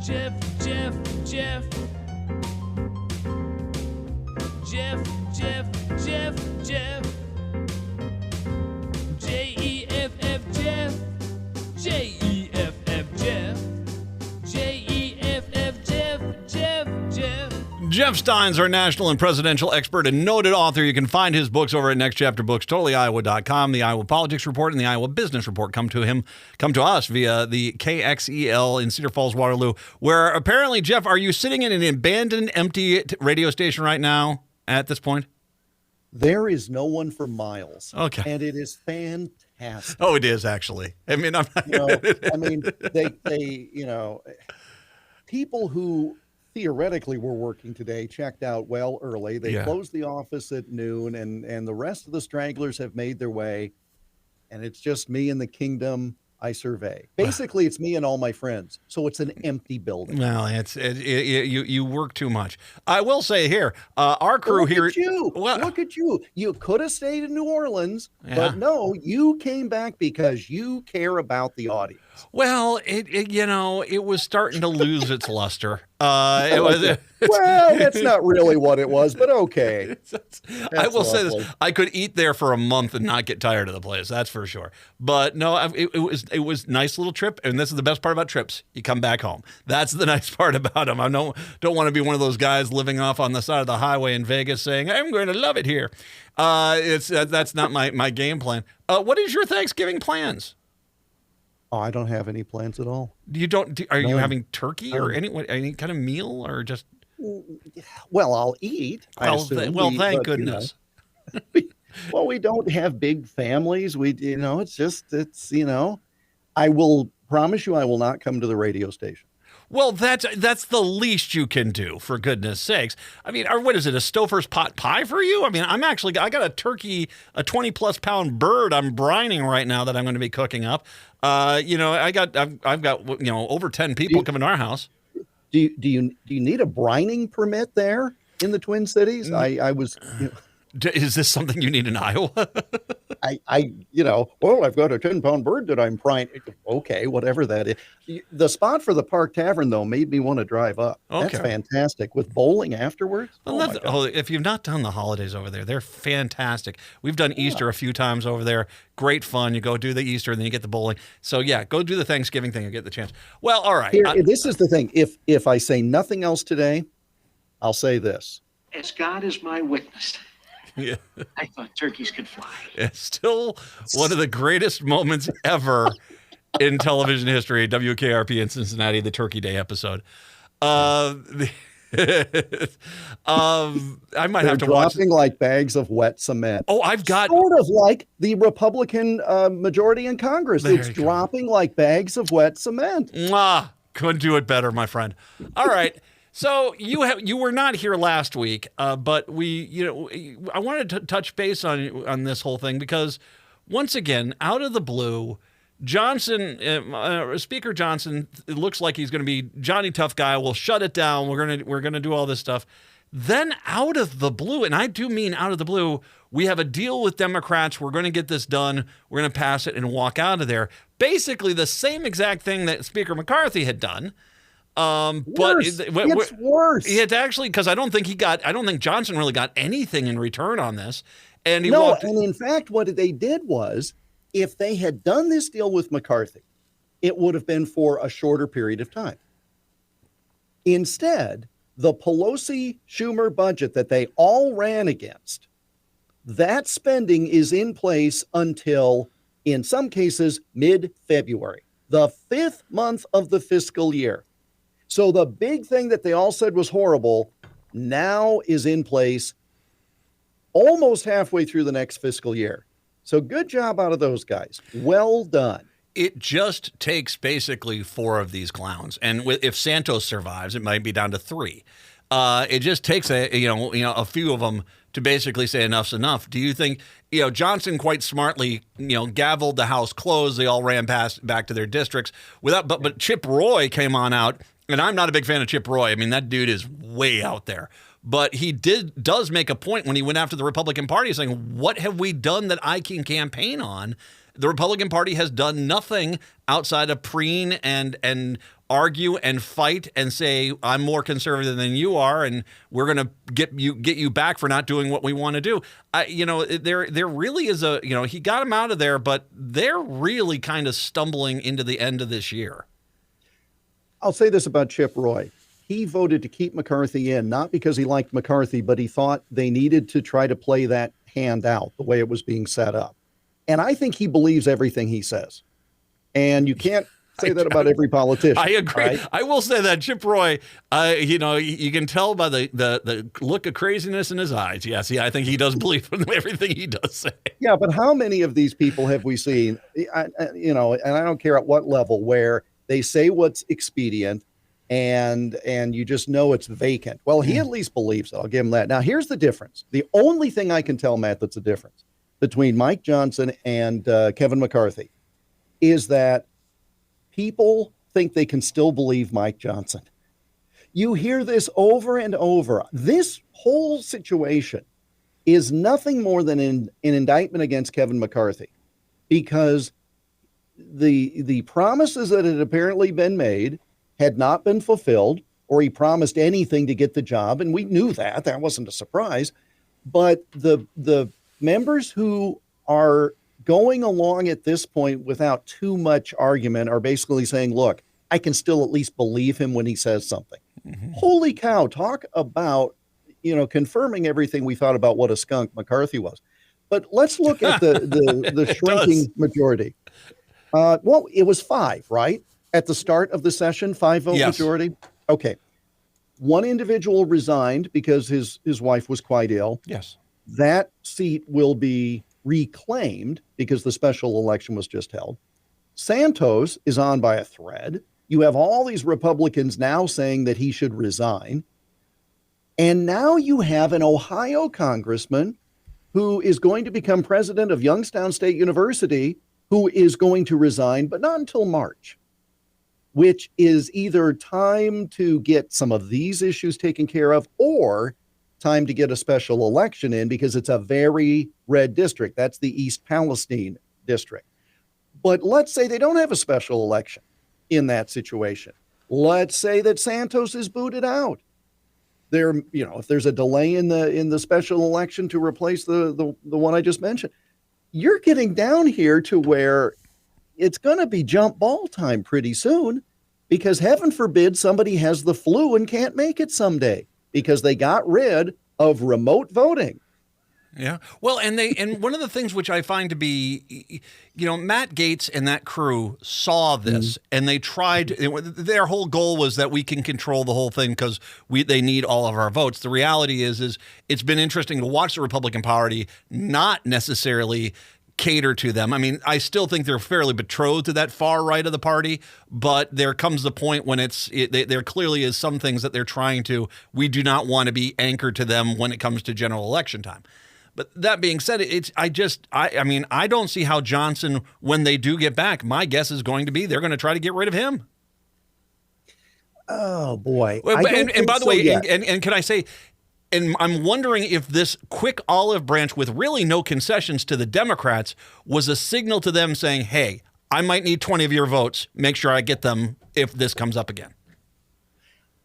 Jeff, Jeff, Jeff. Jeff, Jeff, Jeff, Jeff. Jeff, Jeff. Jeff, Jeff. Jeff, Jeff. Jeff Stein's our national and presidential expert and noted author. You can find his books over at Next Chapter Books, totallyiowa.com. The Iowa Politics Report and the Iowa Business Report come to us via the KXEL in Cedar Falls, Waterloo, where apparently, Jeff, are you sitting in an abandoned, empty radio station right now at this point? There is no one for miles. Okay. And it is fantastic. Oh, it is actually. I mean, people who theoretically were working today checked out well early. They closed the office at noon, and the rest of the stragglers have made their way. And it's just me and the kingdom I survey. Basically, it's me and all my friends. So it's an empty building. Well, you work too much. I will say here, our crew here. Look at you. You could have stayed in New Orleans, but no, you came back because you care about the audience. Well, it was starting to lose its luster. Well, that's not really what it was, but okay. I will say this: I could eat there for a month and not get tired of the place. That's for sure. But no, it was a nice little trip, and this is the best part about trips: you come back home. That's the nice part about them. I don't want to be one of those guys living off on the side of the highway in Vegas saying, "I'm going to love it here." That's not my game plan. What is your Thanksgiving plans? Oh, I don't have any plans at all. You don't? Are you having turkey or any kind of meal or just? Well, I'll eat. Thank goodness. We don't have big families. I will promise you I will not come to the radio station. Well, that's the least you can do, for goodness sakes. I mean, what is it, a Stouffer's pot pie for you? I mean, I got a turkey, a 20-plus pound bird I'm brining right now that I'm going to be cooking up. I've got over 10 people coming to our house. Do you need a brining permit there in the Twin Cities? Is this something you need in Iowa? I've got a 10-pound bird that I'm frying. Okay, whatever that is. The spot for the Park Tavern, though, made me want to drive up. Okay. That's fantastic. With bowling afterwards? If you've not done the holidays over there, they're fantastic. We've done Easter a few times over there. Great fun. You go do the Easter, and then you get the bowling. So, go do the Thanksgiving thing and get the chance. Well, all right. This is the thing. If I say nothing else today, I'll say this. As God is my witness. Yeah. I thought turkeys could fly. It's still one of the greatest moments ever in television history. WKRP in Cincinnati, the Turkey Day episode. I might have to watch. Dropping like bags of wet cement. Oh, I've got sort of like the Republican majority in Congress. It's dropping like bags of wet cement. Mwah. Couldn't do it better, my friend. All right. So you were not here last week, but I wanted to touch base on this whole thing because once again, out of the blue, Speaker Johnson, it looks like he's going to be Johnny Tough Guy. We'll shut it down. We're gonna do all this stuff. Then out of the blue, and I do mean out of the blue, we have a deal with Democrats. We're going to get this done. We're going to pass it and walk out of there. Basically, the same exact thing that Speaker McCarthy had done. It's worse. It's actually because I don't think Johnson really got anything in return on this. And in fact, what they did was, if they had done this deal with McCarthy, it would have been for a shorter period of time. Instead, the Pelosi-Schumer budget that they all ran against, that spending is in place until, in some cases, mid-February, the 5th month of the fiscal year. So the big thing that they all said was horrible now is in place almost halfway through the next fiscal year. So good job out of those guys. Well done. It just takes basically 4 of these clowns. And if Santos survives, it might be down to 3. It just takes a few of them to basically say enough's enough. Do you think, Johnson quite smartly, gavelled the House closed. They all ran back to their districts but Chip Roy came on out. And I'm not a big fan of Chip Roy. I mean, that dude is way out there. But he does make a point when he went after the Republican Party saying, what have we done that I can campaign on? The Republican Party has done nothing outside of preen and argue and fight and say, I'm more conservative than you are, and we're going to get you back for not doing what we want to do. There really is he got him out of there, but they're really kind of stumbling into the end of this year. I'll say this about Chip Roy. He voted to keep McCarthy in, not because he liked McCarthy, but he thought they needed to try to play that hand out the way it was being set up. And I think he believes everything he says. And you can't say that about every politician. I agree. Right? I will say that Chip Roy, you can tell by the look of craziness in his eyes. Yes, I think he does believe in everything he does say. Yeah, but how many of these people have we seen, and I don't care at what level, where they say what's expedient and you just know it's vacant. Well, he at least believes it. I'll give him that. Now, here's the difference. The only thing I can tell, Matt, that's a difference between Mike Johnson and Kevin McCarthy is that people think they can still believe Mike Johnson. You hear this over and over. This whole situation is nothing more than an indictment against Kevin McCarthy, because the promises that had apparently been made had not been fulfilled, or he promised anything to get the job, and we knew that. That wasn't a surprise. But the members who are going along at this point without too much argument are basically saying, look, I can still at least believe him when he says something. Mm-hmm. Holy cow, talk about, confirming everything we thought about what a skunk McCarthy was. But let's look at the shrinking majority. Well, it was 5, right? At the start of the session, 5-vote majority. Okay. One individual resigned because his wife was quite ill. Yes. That seat will be reclaimed because the special election was just held. Santos is on by a thread. You have all these Republicans now saying that he should resign. And now you have an Ohio congressman who is going to become president of Youngstown State University, who is going to resign, but not until March, which is either time to get some of these issues taken care of or time to get a special election in, because it's a very red district. That's the East Palestine district. But let's say they don't have a special election in that situation. Let's say that Santos is booted out. If there's a delay in the special election to replace the one I just mentioned, you're getting down here to where it's going to be jump ball time pretty soon, because heaven forbid somebody has the flu and can't make it someday because they got rid of remote voting. Yeah. Well, and one of the things which I find to be, Matt Gaetz and that crew saw this and they tried. Their whole goal was that we can control the whole thing because they need all of our votes. The reality is it's been interesting to watch the Republican Party not necessarily cater to them. I mean, I still think they're fairly betrothed to that far right of the party, but there comes the point when there clearly is some things that they're trying to. We do not want to be anchored to them when it comes to general election time. But that being said, I don't see how Johnson, when they do get back, my guess is going to be they're going to try to get rid of him. Oh boy! And by the way, and can I say, and I'm wondering if this quick olive branch with really no concessions to the Democrats was a signal to them saying, "Hey, I might need 20 of your votes. Make sure I get them if this comes up again."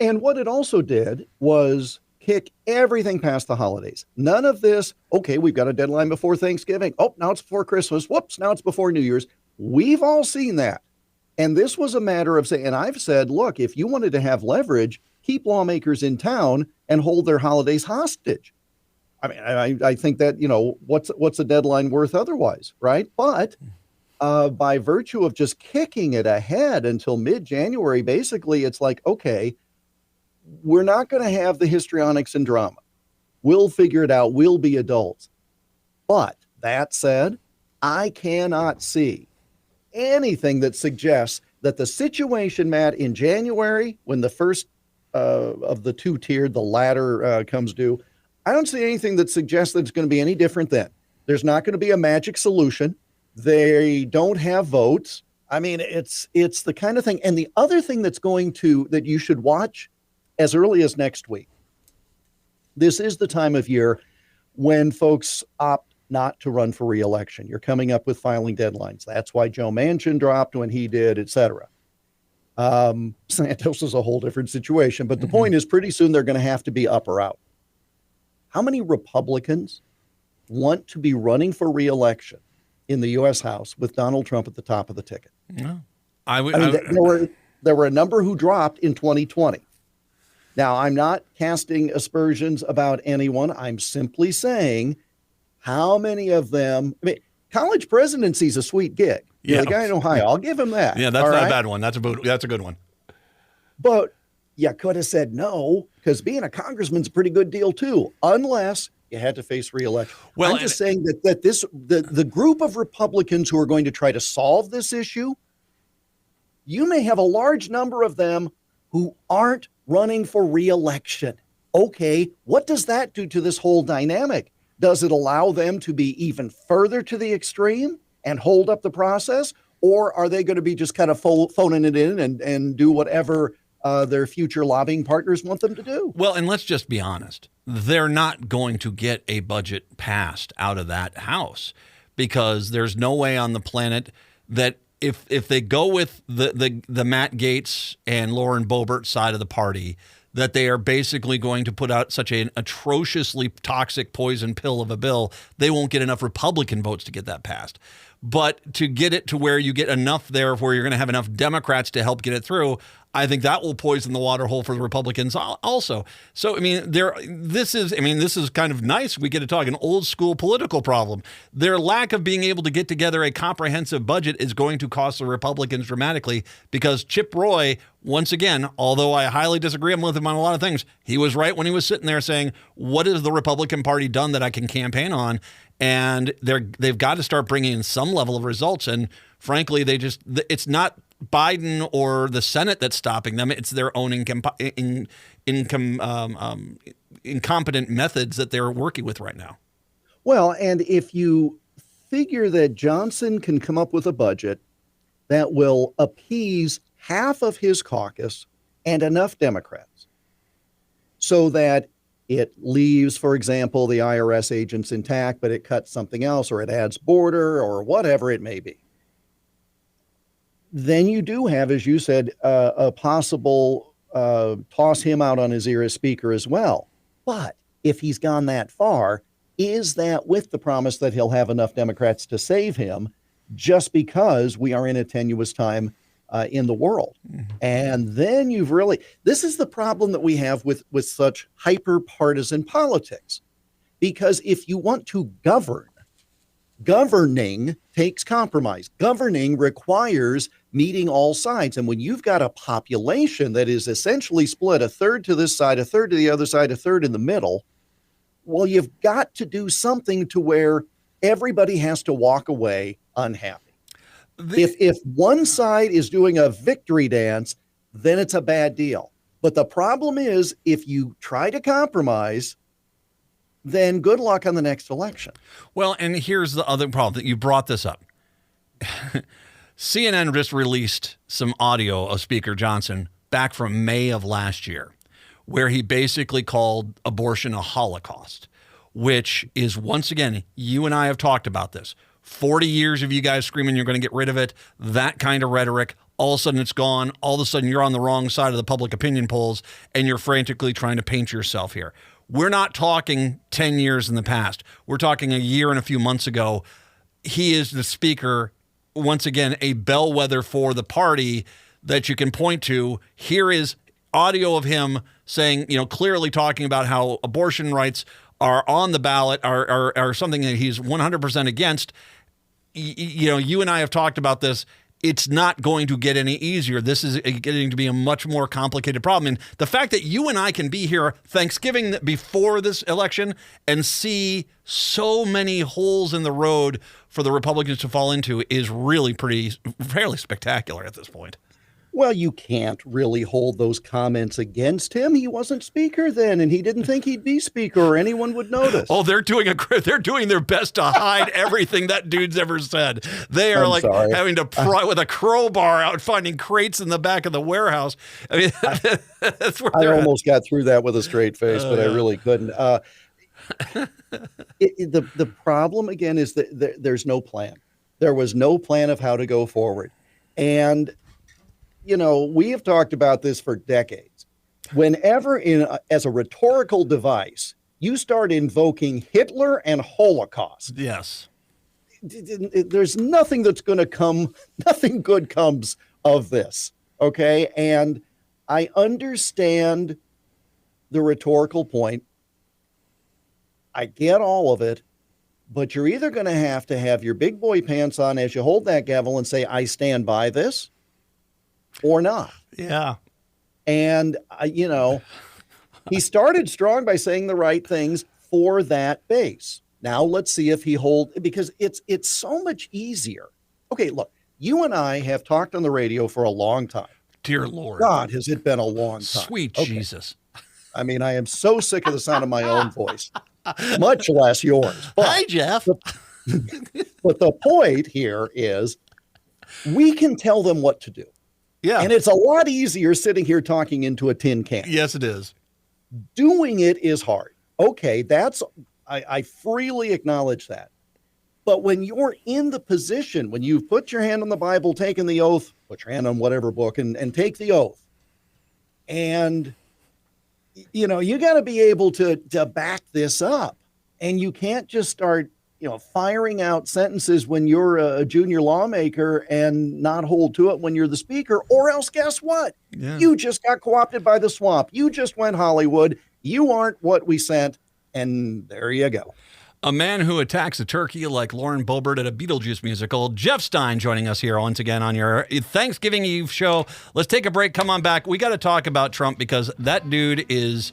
And what it also did was kick everything past the holidays. None of this, okay, we've got a deadline before Thanksgiving. Oh, now it's before Christmas. Whoops, now it's before New Year's. We've all seen that. And this was a matter of saying, and I've said, look, if you wanted to have leverage, keep lawmakers in town and hold their holidays hostage. I mean, I think that, what's a deadline worth otherwise, right? But by virtue of just kicking it ahead until mid-January, basically it's like, okay, we're not going to have the histrionics and drama. We'll figure it out. We'll be adults. But that said, I cannot see anything that suggests that the situation, Matt, in January, when the first of the two-tiered, the latter comes due, I don't see anything that suggests that it's going to be any different then. There's not going to be a magic solution. They don't have votes. I mean, it's the kind of thing. And the other thing that you should watch as early as next week. This is the time of year when folks opt not to run for re-election. You're coming up with filing deadlines. That's why Joe Manchin dropped when he did, et cetera. Santos is a whole different situation. But the point is, pretty soon they're going to have to be up or out. How many Republicans want to be running for re-election in the U.S. House with Donald Trump at the top of the ticket? No. There were a number who dropped in 2020. Now, I'm not casting aspersions about anyone. I'm simply saying how many of them. I mean, college presidency is a sweet gig. You know, the guy in Ohio, I'll give him that. Yeah, that's not a bad one. That's a good one. But you could have said no, because being a congressman's a pretty good deal too, unless you had to face re-election. Well, I'm just saying that the group of Republicans who are going to try to solve this issue, you may have a large number of them who aren't running for re-election. Okay, what does that do to this whole dynamic? Does it allow them to be even further to the extreme and hold up the process? Or are they going to be just kind of phoning it in and do whatever their future lobbying partners want them to do? Well, and let's just be honest. They're not going to get a budget passed out of that House, because there's no way on the planet that if they go with the Matt Gaetz and Lauren Boebert side of the party, that they are basically going to put out such an atrociously toxic poison pill of a bill, they won't get enough Republican votes to get that passed. But to get it to where you get enough there where you're going to have enough Democrats to help get it through, I think that will poison the water hole for the Republicans also. So, I mean, this is kind of nice. We get to talk an old school political problem. Their lack of being able to get together a comprehensive budget is going to cost the Republicans dramatically, because Chip Roy, once again, although I highly disagree with him on a lot of things, he was right when he was sitting there saying, what has the Republican Party done that I can campaign on? And they've got to start bringing in some level of results. And frankly, it's not Biden or the Senate that's stopping them. It's their own incompetent methods that they're working with right now. Well, and if you figure that Johnson can come up with a budget that will appease half of his caucus and enough Democrats so that it leaves, for example, the IRS agents intact, but it cuts something else, or it adds border, or whatever it may be, then you do have, as you said, a possible toss him out on his ear as speaker as well. But if he's gone that far, is that with the promise that he'll have enough Democrats to save him, just because we are in a tenuous time in the world? Mm-hmm. And then this is the problem that we have with such hyper-partisan politics. Because if you want to govern, governing takes compromise. Governing requires meeting all sides. And when you've got a population that is essentially split, a third to this side, a third to the other side, a third in the middle, well, you've got to do something to where everybody has to walk away unhappy. If one side is doing a victory dance, then it's a bad deal. But the problem is, if you try to compromise, then good luck on the next election. Well, and here's the other problem that you brought this up. CNN just released some audio of Speaker Johnson back from May of last year, where he basically called abortion a Holocaust, which is, once again, you and I have talked about this. 40 years of you guys screaming you're going to get rid of it, that kind of rhetoric. All of a sudden it's gone. All of a sudden you're on the wrong side of the public opinion polls, and you're frantically trying to paint yourself here. We're not talking 10 years in the past. We're talking a year and a few months ago. He is the speaker, once again, a bellwether for the party that you can point to. Here is audio of him saying, clearly talking about how abortion rights are on the ballot, are something that he's 100% against. You and I have talked about this. It's not going to get any easier. This is getting to be a much more complicated problem. And the fact that you and I can be here Thanksgiving before this election and see so many holes in the road for the Republicans to fall into is really fairly spectacular at this point. Well, you can't really hold those comments against him. He wasn't speaker then, and he didn't think he'd be speaker or anyone would notice. Oh, they're doing their best to hide everything that dude's ever said. They are having to pry with a crowbar out, finding crates in the back of the warehouse. I mean, that's where I almost got through that with a straight face, but I really couldn't. The problem again is that there's no plan. There was no plan of how to go forward. And, we have talked about this for decades. Whenever as a rhetorical device, you start invoking Hitler and Holocaust. Yes. There's nothing that's going to come, nothing good comes of this. Okay. And I understand the rhetorical point. I get all of it, but you're either going to have your big boy pants on as you hold that gavel and say, I stand by this, or not. Yeah. And, he started strong by saying the right things for that base. Now let's see if he because it's so much easier. Okay, look, you and I have talked on the radio for a long time. Dear Lord. God, has it been a long time. Sweet Okay. Jesus. I mean, I am so sick of the sound of my own voice, much less yours. But, Hi, Jeff. but the point here is we can tell them what to do. Yeah. And it's a lot easier sitting here talking into a tin can. Yes, it is. Doing it is hard. Okay, I freely acknowledge that. But when you're in the position, when you've put your hand on the Bible, taken the oath, put your hand on whatever book and take the oath. And, you got to be able to back this up. And you can't just start, firing out sentences when you're a junior lawmaker and not hold to it when you're the speaker, or else guess what? Yeah. You just got co-opted by the swamp. You just went Hollywood. You aren't what we sent. And there you go. A man who attacks a turkey like Lauren Boebert at a Beetlejuice musical. Jeff Stein joining us here once again on your Thanksgiving Eve show. Let's take a break. Come on back. We got to talk about Trump because that dude is,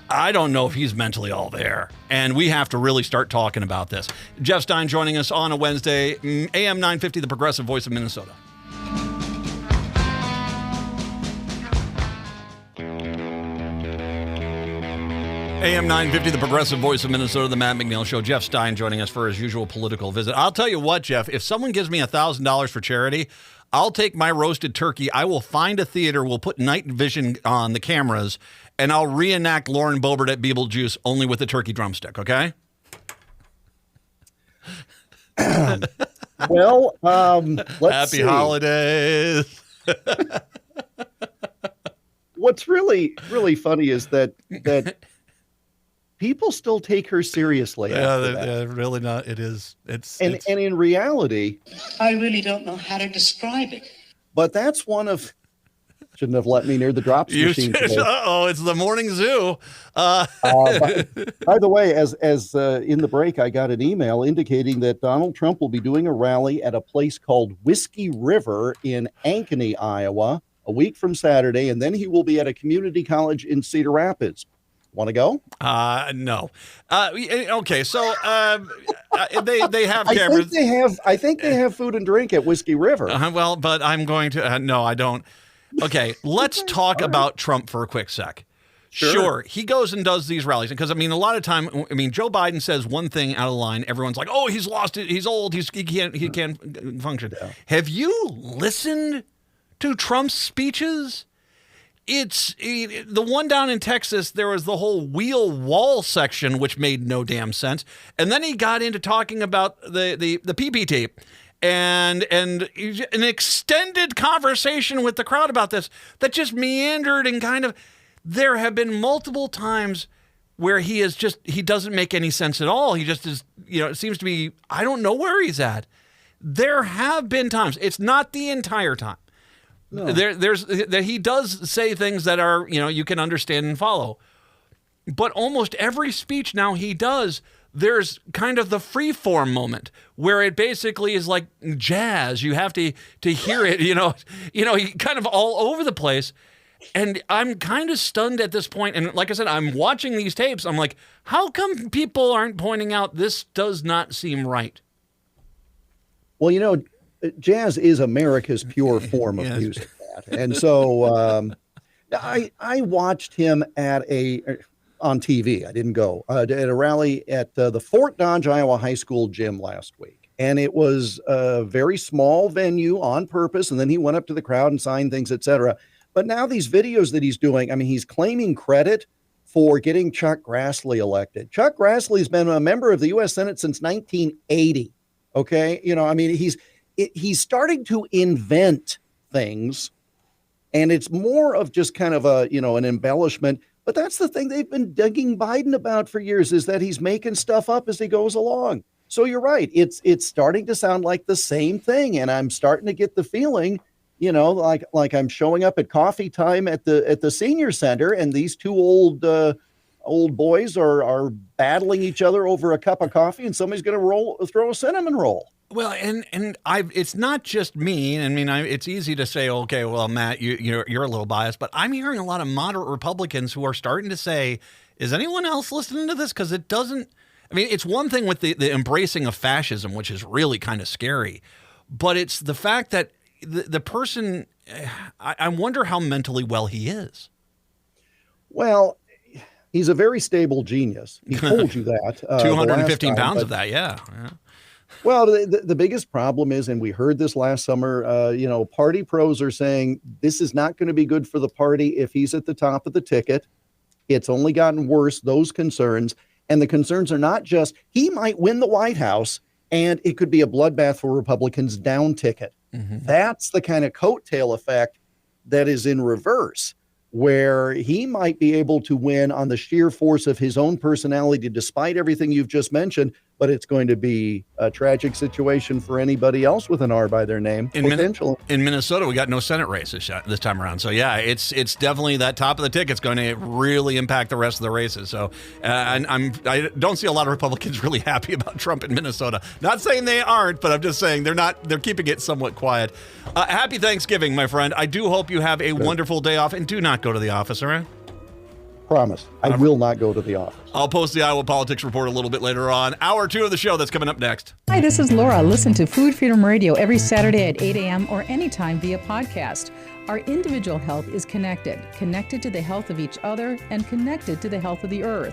I don't know if he's mentally all there. And we have to really start talking about this. Jeff Stein joining us on a Wednesday, AM 950, the Progressive Voice of Minnesota. AM 950, the Progressive Voice of Minnesota, the Matt McNeil Show. Jeff Stein joining us for his usual political visit. I'll tell you what, Jeff, if someone gives me $1,000 for charity, I'll take my roasted turkey. I will find a theater. We'll put night vision on the cameras, and I'll reenact Lauren Boebert at Beetlejuice only with a turkey drumstick, okay? Well, let's see. Happy holidays. What's really, really funny is that people still take her seriously. Yeah, they're really not. It is. It's and in reality, I really don't know how to describe it. but that's one of. Shouldn't have let me near the drops machine today. Uh-oh, it's the morning zoo. By the way, as in the break, I got an email indicating that Donald Trump will be doing a rally at a place called Whiskey River in Ankeny, Iowa, a week from Saturday, and then he will be at a community college in Cedar Rapids. Want to go? No. Okay, so they have cameras. I think they have food and drink at Whiskey River. Well, but I'm going to. No, I don't. Okay, let's talk about Trump for a quick sec. Sure, he goes and does these rallies because a lot of time, Joe Biden says one thing out of line, everyone's like, "Oh, he's lost it. He's old. He can't function." Yeah. Have you listened to Trump's speeches? It's the one down in Texas. There was the whole wheel wall section, which made no damn sense, and then he got into talking about the PP tape. And an extended conversation with the crowd about this that just meandered and kind of, there have been multiple times where he doesn't make any sense at all. He just is, it seems to be, I don't know where he's at. There have been times, it's not the entire time. No. He does say things that are, you can understand and follow. But almost every speech now he does, there's kind of the free form moment where it basically is like jazz. You have to hear it, he kind of all over the place. And I'm kind of stunned at this point. And like I said, I'm watching these tapes. I'm like, how come people aren't pointing out this does not seem right? Well, jazz is America's pure form of music. And so I watched him on TV. I didn't go at a rally at the Fort Dodge, Iowa High School gym last week. And it was a very small venue on purpose. And then he went up to the crowd and signed things, etc. But now these videos that he's doing, he's claiming credit for getting Chuck Grassley elected. Chuck Grassley's been a member of the U.S. Senate since 1980. Okay. I mean, he's starting to invent things, and it's more of just kind of an embellishment. But that's the thing they've been digging Biden about for years, is that he's making stuff up as he goes along. So you're right. It's starting to sound like the same thing. And I'm starting to get the feeling, like I'm showing up at coffee time at the senior center, and these two old boys are battling each other over a cup of coffee, and somebody's going to throw a cinnamon roll. Well, and it's not just me. I mean, it's easy to say, okay, well, Matt, you're a little biased, but I'm hearing a lot of moderate Republicans who are starting to say, is anyone else listening to this? Because it doesn't. I mean, it's one thing with the embracing of fascism, which is really kind of scary, but it's the fact that the person, I wonder how mentally well he is. Well, he's a very stable genius. He told you that. 215 pounds of that, yeah. Well, the biggest problem is, and we heard this last summer, party pros are saying this is not going to be good for the party if he's at the top of the ticket. It's only gotten worse, those concerns. And the concerns are not just he might win the White House and it could be a bloodbath for Republicans down ticket. Mm-hmm. That's the kind of coattail effect that is in reverse, where he might be able to win on the sheer force of his own personality, despite everything you've just mentioned, but it's going to be a tragic situation for anybody else with an R by their name. In Minnesota, we got no Senate race this time around. So, yeah, it's definitely that top of the ticket's going to really impact the rest of the races. So, I don't see a lot of Republicans really happy about Trump in Minnesota. Not saying they aren't, but I'm just saying they're keeping it somewhat quiet. Happy Thanksgiving, my friend. I do hope you have a wonderful day off, and do not go to the office, all right? Promise. I will not go to the office. I'll post the Iowa Politics Report a little bit later on. Hour 2 of the show that's coming up next. Hi, this is Laura. Listen to Food Freedom Radio every Saturday at 8 a.m. or anytime via podcast. Our individual health is connected to the health of each other and connected to the health of the earth.